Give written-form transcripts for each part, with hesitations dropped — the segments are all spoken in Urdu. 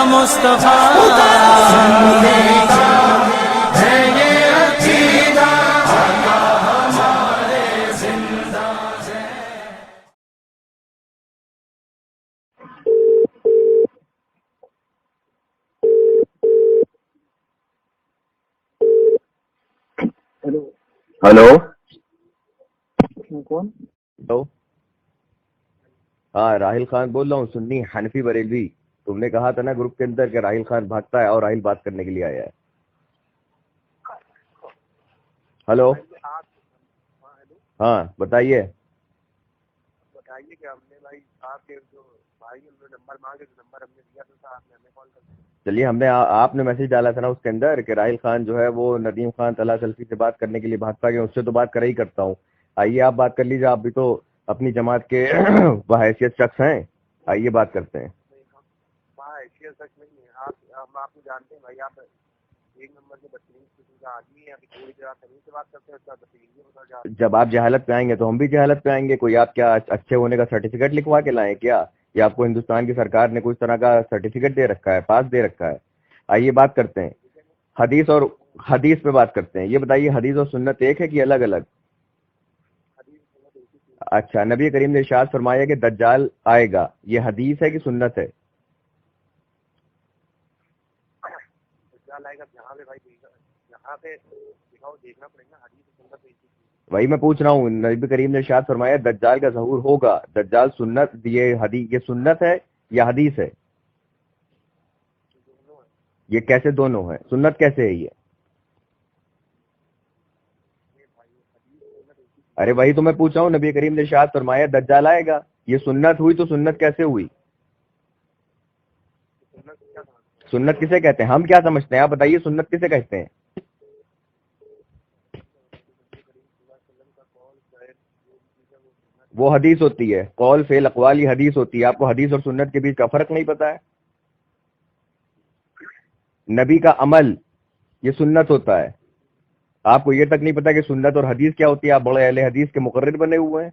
مصطفیٰ ہے یہ عقیدہ آقا ہمارے زندہ ہے. ہلو کون؟ ہلو، ہاں راہل خان بول رہا ہوں، سنی حنفی بریلوی. تم نے کہا تھا نا گروپ کے اندر کہ راہل خان بھاگتا ہے اور راہل بات کرنے کے لیے آیا ہے. ہلو، ہاں بتائیے. کہ ہم نے بھائی آپ کے جو بھائی انہوں نے نمبر مانگے تو نمبر ہم نے دیا تھا، آپ نے ہمیں کال کر دیا. چلیے، ہم نے آپ نے میسج ڈالا تھا نا اس کے اندر کہ راہل خان جو ہے وہ ندیم خان طلحہ سلفی سے بات کرنے کے لیے بھاگتا ہے. اس سے تو بات کر ہی کرتا ہوں. آئیے آپ بات کر لیجیے، آپ بھی تو اپنی جماعت کے بحیثیت شخص ہیں. آئیے بات کرتے ہیں. حیثیت سچ نہیں ہے، ہم آپ کو جانتے ہیں بھائی. آپ ایک نمبر کے بدترین قسم کا آدمی ہے. ابھی تھوڑی دیر آپ صحیح سے بات کرتے ہیں، اس کا بدترین ہوتا جا رہا ہے. جب آپ جہالت پہ آئیں گے تو ہم بھی جہالت پہ آئیں گے. کوئی آپ کیا اچھے ہونے کا سرٹیفکیٹ لکھوا کے لائیں کیا؟ یا آپ کو ہندوستان کی سرکار نے کچھ طرح کا سرٹیفکیٹ دے رکھا ہے، پاس دے رکھا ہے؟ آئیے بات کرتے ہیں. حدیث پہ بات کرتے ہیں. یہ بتائیے، حدیث اور سنت ایک ہے کہ الگ الگ؟ اچھا، نبی کریم نے ارشاد فرمایا کہ دجال آئے گا، یہ حدیث ہے کہ سنت ہے؟ وہی میں پوچھ رہا ہوں. نبی کریم نے ارشاد فرمایا دجال کا ظہور ہوگا، دجال سنت، یہ سنت ہے یا حدیث ہے؟ یہ کیسے دونوں ہیں؟ سنت کیسے ہے یہ؟ ارے وہی تو میں پوچھ رہا ہوں. نبی کریم نے ارشاد فرمایا دجال آئے گا، یہ سنت ہوئی تو سنت کیسے ہوئی؟ سنت کسے کہتے ہیں؟ ہم کیا سمجھتے ہیں آپ بتائیے. سنت کسے کہتے ہیں؟ وہ حدیث ہوتی ہے. قول فعل اقوال یہ حدیث ہوتی ہے. آپ کو حدیث اور سنت کے بیچ کا فرق نہیں پتا ہے؟ نبی کا عمل یہ سنت ہوتا ہے. آپ کو یہ تک نہیں پتا کہ سنت اور حدیث کیا ہوتی ہے. آپ بڑے اہل حدیث کے مقرر بنے ہوئے ہیں،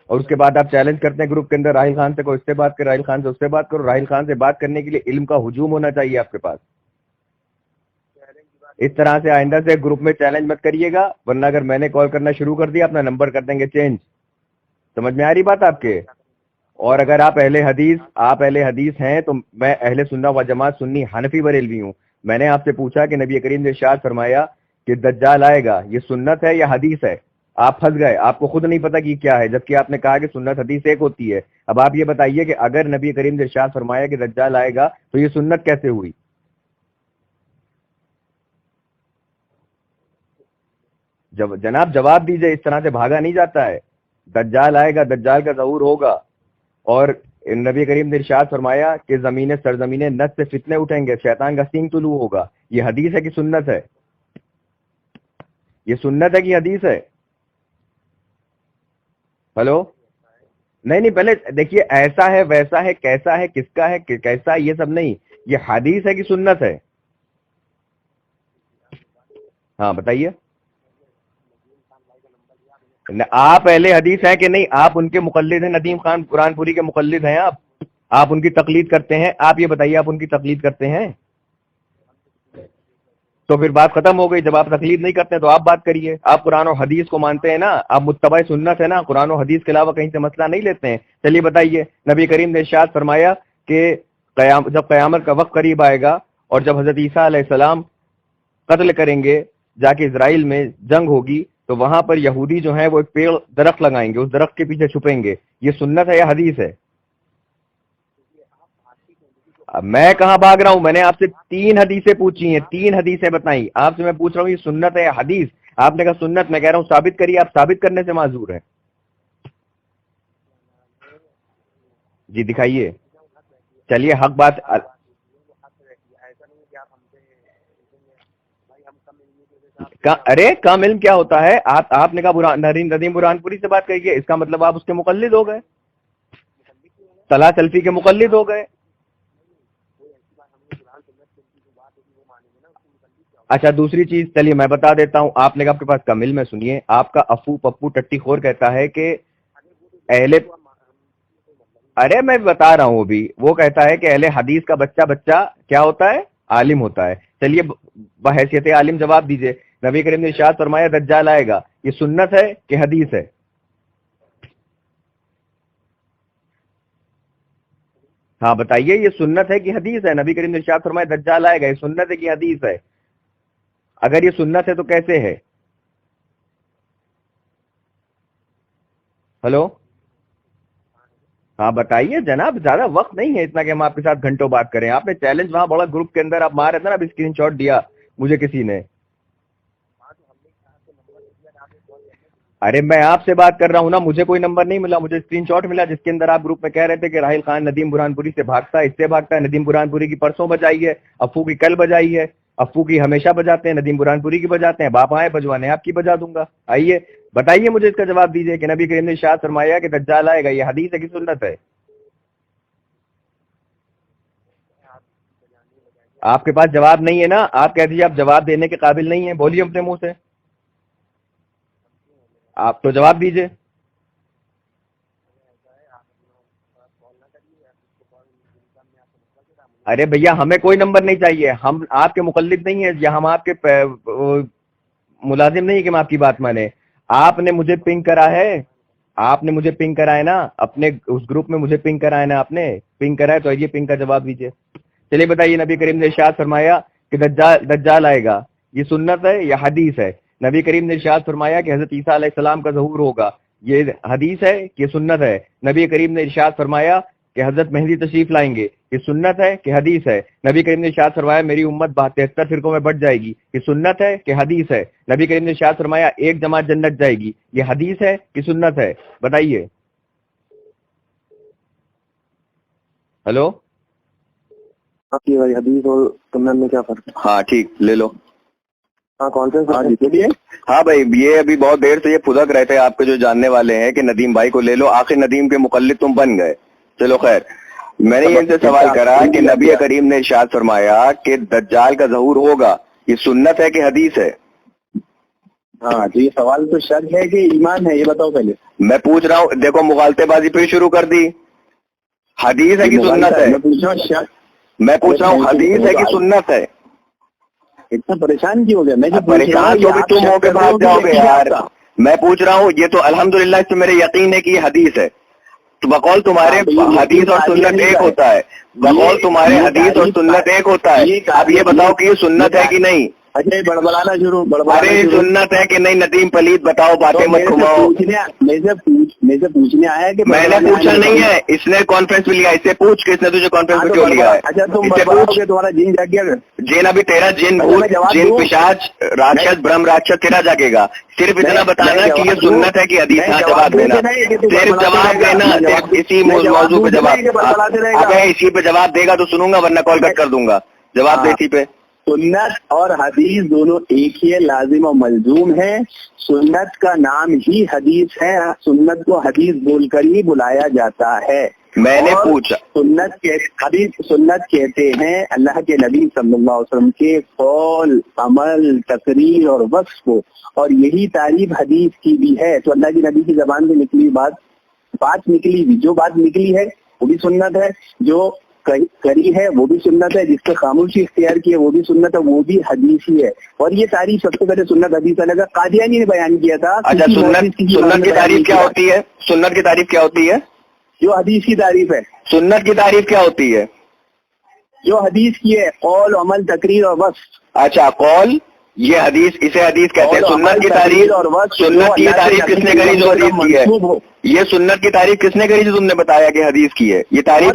اور اس کے بعد آپ چیلنج کرتے ہیں گروپ کے اندر راہل خان سے کوئی اس سے بات کرو، راہل خان سے اس سے بات کرو. راہل خان سے بات کرنے کے لیے علم کا ہجوم ہونا چاہیے آپ کے پاس. اس طرح سے آئندہ سے گروپ میں چیلنج مت کریے گا، ورنہ اگر میں نے کال کرنا شروع کر دیا اپنا نمبر کر دیں گے چینج. سمجھ میں آ رہی بات آپ کے؟ اور اگر آپ اہل حدیث ہیں تو میں اہل سنت و جماعت سنی حنفی بریلوی ہوں. میں نے آپ سے پوچھا کہ نبی کریم نے ارشاد فرمایا کہ دجال آئے گا، یہ سنت ہے یا حدیث ہے؟ آپ پھنس گئے، آپ کو خود نہیں پتا کہ کیا ہے، جبکہ آپ نے کہا کہ سنت حدیث ایک ہوتی ہے. اب آپ یہ بتائیے کہ اگر نبی کریم نے ارشاد فرمایا کہ دجال آئے گا تو یہ سنت کیسے ہوئی؟ جناب جواب دیجئے، اس طرح سے بھاگا نہیں جاتا ہے. دجال آئے گا، دجال کا ظہور ہوگا، اور نبی کریم نے ارشاد فرمایا کہ سرزمینیں نت سے فتنے اٹھیں گے، شیطان کا سینگ طلوع ہوگا. یہ حدیث ہے کہ سنت ہے؟ یہ سنت ہے کہ حدیث ہے؟ ہلو، نہیں پہلے دیکھیے، ایسا ہے ویسا ہے، کیسا ہے، کس کا ہے، کیسا، یہ سب نہیں. یہ حدیث ہے کہ سنت ہے؟ ہاں بتائیے. آپ اہل حدیث ہیں کہ نہیں؟ آپ ان کے مقلد ہیں؟ ندیم خان قرآن پوری کے مقلد ہیں آپ ان کی تقلید کرتے ہیں؟ آپ یہ بتائیے، آپ ان کی تقلید کرتے ہیں؟ تو پھر بات ختم ہو گئی. جب آپ تقلید نہیں کرتے تو آپ بات کریے. آپ قرآن و حدیث کو مانتے ہیں نا، آپ متبع سنت ہے نا، قرآن و حدیث کے علاوہ کہیں سے مسئلہ نہیں لیتے ہیں. چلیے بتائیے. نبی کریم نے ارشاد فرمایا کہ جب قیامت کا وقت قریب آئے گا اور جب حضرت عیسیٰ علیہ السلام قتل کریں گے، جا کے اسرائیل میں جنگ ہوگی، تو وہاں پر یہودی جو ہیں وہ ایک پیڑ درخت لگائیں گے، اس درخت کے پیچھے چھپیں گے. یہ سنت ہے یا حدیث ہے؟ اب میں کہاں بھاگ رہا ہوں؟ میں نے آپ سے 3 حدیثیں پوچھی ہیں، 3 حدیثیں بتائیں. آپ سے میں پوچھ رہا ہوں یہ سنت ہے یا حدیث؟ آپ نے کہا سنت. میں کہہ رہا ہوں ثابت کریے. آپ ثابت کرنے سے معذور ہیں. جی دکھائیے. چلیے حق بات. ارے کم علم کیا ہوتا ہے؟ آپ نے کہا ندیم برہان پوری سے بات کریے، اس کا مطلب آپ اس کے مقلد ہو گئے، طلحہ سلفی کے مقلد ہو گئے. اچھا دوسری چیز، چلیے میں بتا دیتا ہوں. آپ نے کہا آپ کے پاس کم علم ہے. سنیے، آپ کا افو پپو ٹٹی خور کہتا ہے کہ اہل ارے میں بتا رہا ہوں ابھی، وہ کہتا ہے کہ اہل حدیث کا بچہ بچہ کیا ہوتا ہے؟ عالم ہوتا ہے. چلیے بحیثیت عالم جواب دیجئے. نبی کریم نے ارشاد فرمایا دجال آئے گا، یہ سنت ہے کہ حدیث ہے؟ ہاں بتائیے، یہ سنت ہے کہ حدیث ہے؟ نبی کریم نے ارشاد فرمایا دجال آئے گا، یہ سنت ہے کہ حدیث ہے؟ اگر یہ سنت ہے تو کیسے ہے؟ ہلو، ہاں بتائیے جناب، زیادہ وقت نہیں ہے اتنا کہ ہم آپ کے ساتھ گھنٹوں بات کریں. آپ نے چیلنج وہاں بڑا گروپ کے اندر آپ مار رہے تھے نا، ابھی اسکرین شاٹ دیا مجھے کسی نے. ارے میں آپ سے بات کر رہا ہوں نا، مجھے کوئی نمبر نہیں ملا، مجھے اسکرین شاٹ ملا جس کے اندر آپ گروپ میں کہہ رہے تھے کہ راحل خان ندیم برہان پوری سے بھاگتا ہے، اس سے بھاگتا ہے. ندیم برہان پوری کی پرسوں بجائی ہے، افو کی کل بجائی ہے. افو کی ہمیشہ بجاتے ہیں، ندیم برہان پوری کی بجاتے ہیں. باپ آئے بجوانے آپ کی بجا دوں گا. آئیے بتائیے مجھے اس کا جواب دیجیے کہ نبی کریم نے ارشاد فرمایا کہ دجال آئے گا، یہ حدیث ہے کہ سنت ہے؟ آپ کے پاس جواب نہیں ہے نا، آپ کہہ دیجیے آپ جواب دینے کے قابل نہیں ہیں. بولیے اپنے منہ سے، آپ تو جواب دیجیے. ارے بھیا ہمیں کوئی نمبر نہیں چاہیے، ہم آپ کے مقلد نہیں ہیں یا ہم آپ کے ملازم نہیں کہ ہم آپ کی بات مانیں. آپ نے مجھے پنگ کرا ہے، آپ نے مجھے پنگ کرا ہے نا اپنے اس گروپ میں، مجھے پنگ کرا ہے نا آپ نے، پنگ کرا ہے تو یہ پنگ کا جواب دیجیے. چلیے بتائیے، نبی کریم نے ارشاد فرمایا کہ دجال آئے گا، یہ سنت ہے یا حدیث ہے؟ نبی کریم نے ارشاد فرمایا کہ حضرت عیسیٰ علیہ السلام کا ظہور ہوگا، یہ حدیث ہے کہ سنت ہے؟ نبی کریم نے ارشاد فرمایا کہ حضرت مہدی تشریف لائیں گے، یہ سنت ہے کہ حدیث ہے؟ نبی کریم نے ارشاد فرمایا میری امت 73 فرقوں میں بٹ جائے گی، یہ سنت ہے کہ حدیث ہے؟ نبی کریم نے ارشاد فرمایا ایک جماعت جنت جائے گی، یہ حدیث ہے کہ سنت ہے؟ بتائیے. ہلو، بھائی حدیث اور سنت میں کیا فرق ہے؟ ہاں ٹھیک لے لو. ہاں کون سے؟ ہاں بھائی، یہ ابھی بہت دیر سے یہ پھدک رہے تھے آپ کے جو جاننے والے ہیں کہ ندیم بھائی کو لے لو، آخر ندیم کے مقلد تم بن گئے. چلو خیر، میں نے ان سے سوال کرا کہ نبی کریم نے ارشاد فرمایا کہ دجال کا ظہور ہوگا، یہ سنت ہے کہ حدیث ہے؟ ہاں تو یہ سوال تو شک ہے کہ ایمان ہے، یہ بتاؤ پہلے. میں پوچھ رہا ہوں، دیکھو مغالطے بازی پھر شروع کر دی. حدیث ہے کہ سنت ہے؟ میں پوچھ رہا ہوں شک، میں پوچھ رہا ہوں حدیث ہے کہ سنت ہے؟ اتنا پریشان کیوں ہو گیا؟ میں پریشان تو بھی تم ہو کے بھاگ جاؤ گے یار. میں پوچھ رہا ہوں، یہ تو الحمدللہ اس سے میرے یقین ہے کہ یہ حدیث ہے. تو بقول تمہارے حدیث اور سنت ایک ہوتا ہے، بقول تمہارے حدیث اور سنت ایک ہوتا ہے. اب یہ بتاؤ کہ یہ سنت ہے کہ نہیں؟ اچھا بڑبڑانا شروع، ارے سنت ہے کہ نہیں ندیم پلید بتاؤ، باتیں مت گھماؤ. میں سے پوچھنے آیا کہ میں نے پوچھا نہیں ہے، اس نے کانفرنس میں لیا. اس سے پوچھ کے اس نے تجھے کانفرنس میں کیوں لیا ہے؟ اچھا تم اس سے بڑبڑاؤ پوچھ. گے، تمہارا جین جاگ گیا. جن ابھی تیرا جن جن پشاچ راکشس برہم راکشس تیرا جاگے گا. صرف اتنا بتانا کہ یہ سنت ہے کہ حدیث. ہاں جواب دینا، صرف جواب دینا، صرف اسی موضوع پہ جواب. اگر اسی پہ جواب دے گا تو سنوں گا، ورنہ کال کٹ کر دوں گا. جواب دے اسی پہ. سنت اور حدیث دونوں ایک ہی ہے، لازم و ملزوم ہے. سنت کا نام ہی حدیث ہے، سنت کو حدیث بول کر ہی بلایا جاتا ہے. میں نے پوچھا حدیث سنت کہتے ہیں اللہ کے نبی صلی اللہ علیہ وسلم کے قول، عمل، تقریر اور وصف کو، اور یہی تعریف حدیث کی بھی ہے. تو اللہ کے نبی کی زبان سے نکلی بات نکلی بھی، جو بات نکلی ہے وہ بھی سنت ہے، جو کری ہے وہ بھی سنت ہے، جس سے خاموشی اختیار کی ہے وہ بھی سنت ہے، وہ بھی حدیث ہی ہے. اور یہ تعریف سب سے پہلے سنت حدیث الگ قادیانی نے بیان کیا تھا. اچھا سنت کی تعریف کیا ہوتی ہے؟ سنت کی تعریف کیا ہوتی ہے؟ جو حدیث کی تعریف ہے. سنت کی تعریف کیا ہوتی ہے؟ جو حدیث کی ہے، قول، عمل، تقریر اور وصف. اچھا قول، یہ حدیث، اسے حدیث کہتے ہیں. سنت کی تعریف، سنت کی تعریف کس نے کری جو حدیث کی ہے؟ یہ سنت کی تعریف کس نے کری جو تم نے بتایا کہ حدیث کی ہے؟ یہ تعریف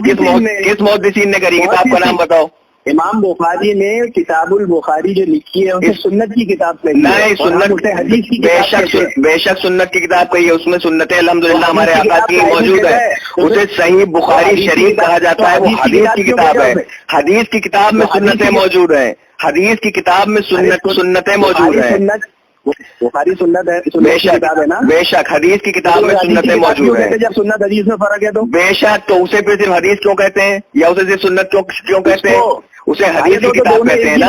کس محدثین نے کری؟ کتاب کا نام بتاؤ. امام بخاری نے کتاب البخاری جو لکھی ہے اس سنت کی کتاب پہ نہیں، سنت حدیث کی بے شک سنت کی کتاب کہی ہے، اس میں سنتیں الحمدللہ ہمارے آقا کی موجود ہے. اسے صحیح بخاری شریف کہا جاتا ہے، وہ حدیث کی کتاب ہے. حدیث کی کتاب میں سنتیں موجود ہیں، حدیث کی کتاب میں سنتیں موجود ہیں. بخاری سنت ہے، بے شک ہے نا، بے شک حدیث کی کتاب میں سنتیں موجود ہیں. جب سنت حدیث میں فرق ہے تو بے شک، تو اسے پھر صرف حدیث کیوں کہتے ہیں، یا اسے صرف سنت کیوں کہتے ہیں؟ اسے حدیث کی کتاب کہتے ہیں نا.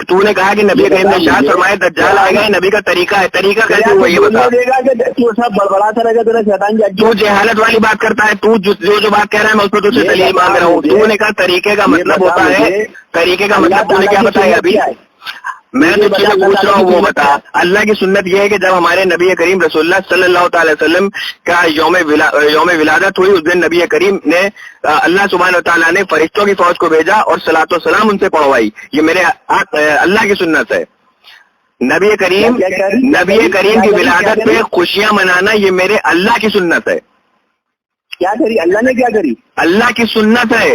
تو نے کہا کہ نبی کریم نے ارشاد فرمایا دجال آئے گا، یہ نبی کا طریقہ ہے، طریقہ کیسے ہوا یہ بتا؟ تو سب بڑبڑاتا رہے گا تیرا شیطان جاتی تو جہالت والی بات کرتا ہے، تو جو بات کہہ رہا ہے میں اس کو تجھ سے دلیل مانگ رہا ہوں. تو نے کہا طریقے کا مطلب ہوتا ہے، طریقے کا مطلب تو نے کیا بتایا ابھی؟ میں تو تجھے پوچھ رہا ہوں وہ بتا. اللہ کی سنت یہ ہے کہ جب ہمارے نبی کریم رسول اللہ صلی اللہ تعالی وسلم کا یوم ولادت ہوئی، اس دن نبی کریم نے اللہ سبحانہ و تعالیٰ نے فرشتوں کی فوج کو بھیجا اور صلاۃ و سلام ان سے پڑھوائی. یہ میرے اللہ کی سنت ہے. نبی کریم کی ولادت پہ خوشیاں منانا یہ میرے اللہ کی سنت ہے. کیا کری اللہ نے؟ کیا کری؟ اللہ کی سنت ہے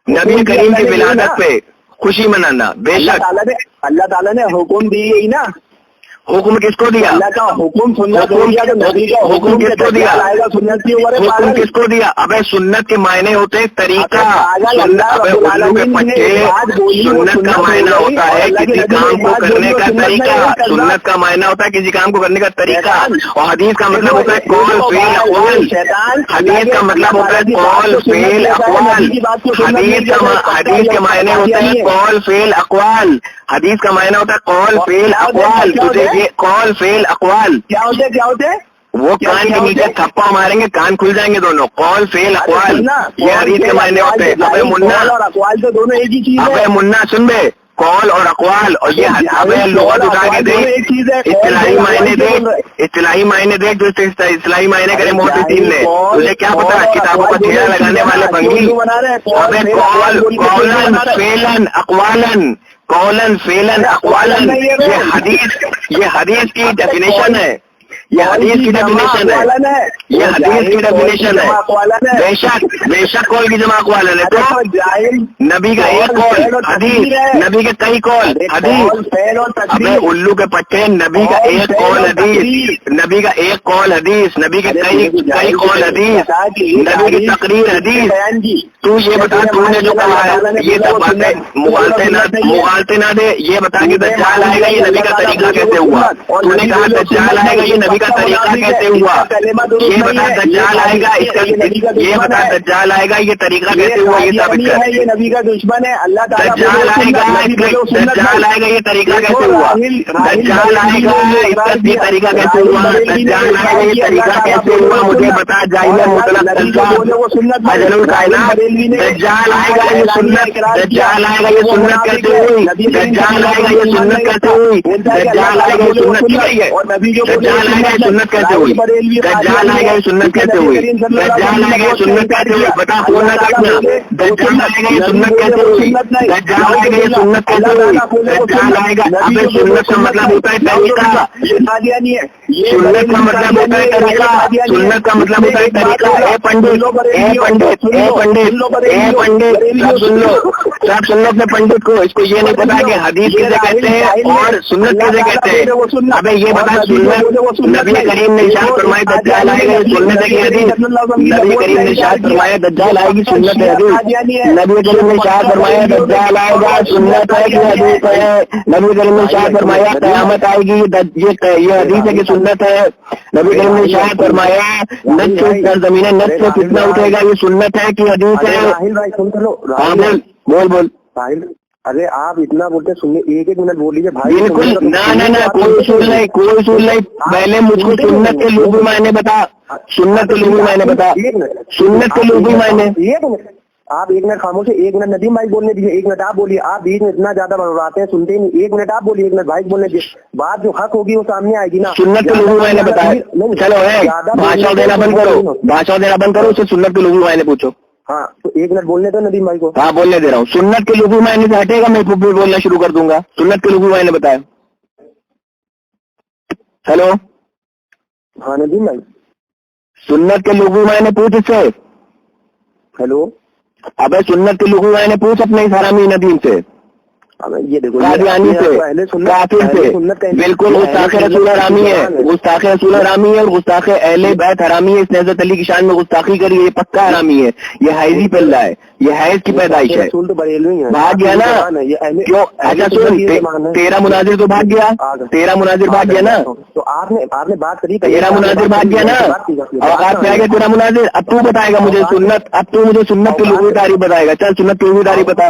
نبی کریم کی ولادت پہ خوشی منانا. بے شک اللہ تعالیٰ نے حکم دی گئی نا. حکم کس کو دیا؟ اللہ کا حکم سنت حکم کس کو دیا؟ سنت کی عمر حکم کس کو دیا؟ ابے سنت کے معنی ہوتے ہیں طریقہ. ابے الو کے بچے، سنت کا معنی ہوتا ہے کسی کام کو کرنے کا طریقہ. سنت کا معنی ہوتا ہے کسی کام کو کرنے کا طریقہ. اور حدیث کا مطلب ہوتا ہے قول فعل اقوال. حدیث کا مطلب ہوتا ہے قول فعل اقوال. حدیث کے معنی ہوتے ہیں قول فعل اقوال. حدیث کا معنی ہوتا ہے قول فعل اقوال. تجھے یہ قول فعل اقوال کیا ہوتے؟ وہ کان کے نیچے تھپا ماریں گے کان کھل جائیں گے دونوں. قول فعل اقوال یہ حدیث کے معنی ہوتے ہیں. ابے منا اور اقوال تو دونوں ایک ہی چیز ہے. ابے منا سن بے، قول اور اقوال اور یہ ابے لغت اٹھا کے دے، اصطلاحی معنی دے، اصطلاحی معنی دے جو اصطلاحی معنی کرے محدثین نے. تجھے کیا پتا کتابوں کا چہرہ لگانے والے بنگی. ابے قولن فعلن اقوالن، قولن فعلن اقوالن یہ حدیث کی ڈیفینیشن ہے. یہ حدیث کی ڈیفینیشن ہے. یہ حدیث کی ڈیفینیشن ہے. بے شک قول کی جمع اقوالن ہے. تو نبی کا ایک قول حدیث، نبی کے کئی قول حدیث. ابے الو کے پٹے، نبی کا ایک قول حدیث، نبی کا ایک قول حدیث، نبی کے کئی قول حدیث، نبی کی تقریر حدیث. تو یہ بتا تو نے جو کہا ہے یہ سب باتیں مغالطے نہ دے. یہ بتا کہ دجال آئے گا یہ نبی کا طریقہ کیسے ہوا؟ تو نے کہا دجال آئے گا یہ نبی کا طریقہ کیسے ہوا؟ یہ بتا دجال آئے گا یہ بتا دجال آئے گا یہ طریقہ کیسے ہوا؟ یہ ثابت کر. یہ نبی کا دشمن ہے. اللہ تعالیٰ دجال آئے گا یہ طریقہ کیسے ہوا؟ دجال آئے گا اس کا یہ طریقہ کیسے ہوا؟ دجال آئے گا یہ طریقہ کیسے ہوا؟ مجھے بتا. جائزہ مطلق اجل الکائنات. دجال آئے گا یہ سنت، دجال آئے گا یہ سنت کیسے ہوئی؟ دجال آئے گا یہ سنت کیسے ہوئی؟ دجال آئے گا یہ سنت کی گئی ہے. دجال آئے گا یہ سنت کیسے ہوئی؟ دجال آئے گا یہ سنت کیسے ہوئی؟ دجال آئے گا یہ سنت کیسے ہوئی؟ بتا فون نہ کاٹنا. دجال آئے گا یہ سنت کیسے ہوئی؟ دجال آئے گا یہ سنت کیسے ہوئی؟ دجال آئے گا. ابے سنت کا مطلب ہوتا ہے طریقہ. سنت کا مطلب ہوتا ہے طریقہ. سنت کا مطلب ہوتا ہے طریقہ. اے پنڈت، اے پنڈت، اے پنڈت، اے پنڈت سب سن لو، سب سن لو اپنے پنڈت کو. اس کو یہ نہیں پتا کہ حدیث کیسے کہتے ہیں اور سنت کیسے کہتے ہیں. ابے یہ بتا سنت نبی کریم نے ارشاد فرمایا دجال آئے گا یہ سنت ہے کہ حدیث؟ نبی کریم نے ارشاد فرمایا دجال آئے گی سنت ہے حدیث. نبی کریم نے ارشاد فرمایا دجال آئے گا سنت ہے کہ حدیث ہے. نبی کریم نے ارشاد فرمایا قیامت آئے گی یہ حدیث ہے کہ سنت ہے. نبی کریم نے ارشاد فرمایا نت سے زمین نت سے فتنہ اٹھے گا یہ سنت ہے کہ حدیث ہے. بول ارے آپ اتنا بولتے سنیے، ایک منٹ بول لیجیے بھائی. بالکل نہ کوئی اصول نہیں، کوئی اصول نہیں. پہلے مجھ کو سنت کے لغوی معنی بتا. سنت کے لغوی معنی بتا. سنت کے لغوی معنی. ایک منٹ آپ ایک منٹ خاموش ہے. ایک منٹ ندیم بھائی بولنے دیجیے. ایک منٹ آپ بولیے. آپ بیچ میں اتنا زیادہ بڑھاتے ہیں سنتے نہیں. ایک منٹ آپ بولیے. ایک منٹ بھائی بولنے دیجیے. بات جو حق ہوگی وہ سامنے آئے گی نا. سنت کے لغوی معنی بتائے. چلو بھاشا دینا بند کرو، بھاشا دینا بند کرو. اسے سنت کے لغوی معنی پوچھو. ہاں تو ایک منٹ بولنے دو ندیم بھائی کو. ہاں بولنے دے رہا ہوں. سنت کے لغوی معنی سے ہٹے گا میں بولنا شروع کر دوں گا. سنت کے لغوی معنی بتائے. ہیلو ہاں ندیم بھائی سنت کے لغوی معنی پوچھ اس سے. ہیلو ابے سنت کے لغوی معنی پوچھ اپنے اس حرامی ندیم سے، یہ دیکھو قادیانی سے، کافر سے. بالکل گستاخ رسول حرامی ہے، گستاخ رسول حرامی ہے اور گستاخ اہل بیت حرامی ہے. اس نے حضرت علی کی شان میں گستاخی کری ہے. یہ پکا حرامی ہے. یہ حیضی پلہ ہے. یہ حیض کی پیدائش ہے. بھاگ گیا نا کیوں؟ اچھا سن، تیرا مناظر تو بھاگ گیا. تیرا مناظر بھاگ گیا نا. تو آپ نے بات کری. تیرا مناظر بھاگ گیا نا. اوقات پہ آ گیا تیرا مناظر. اب تو بتائے گا مجھے سنت. اب تو مجھے سنت کی لغوی تعریف بتائے گا. چل سنت کی لغوی تعریف بتا.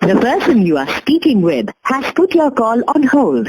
The person you are speaking with has put your call on hold.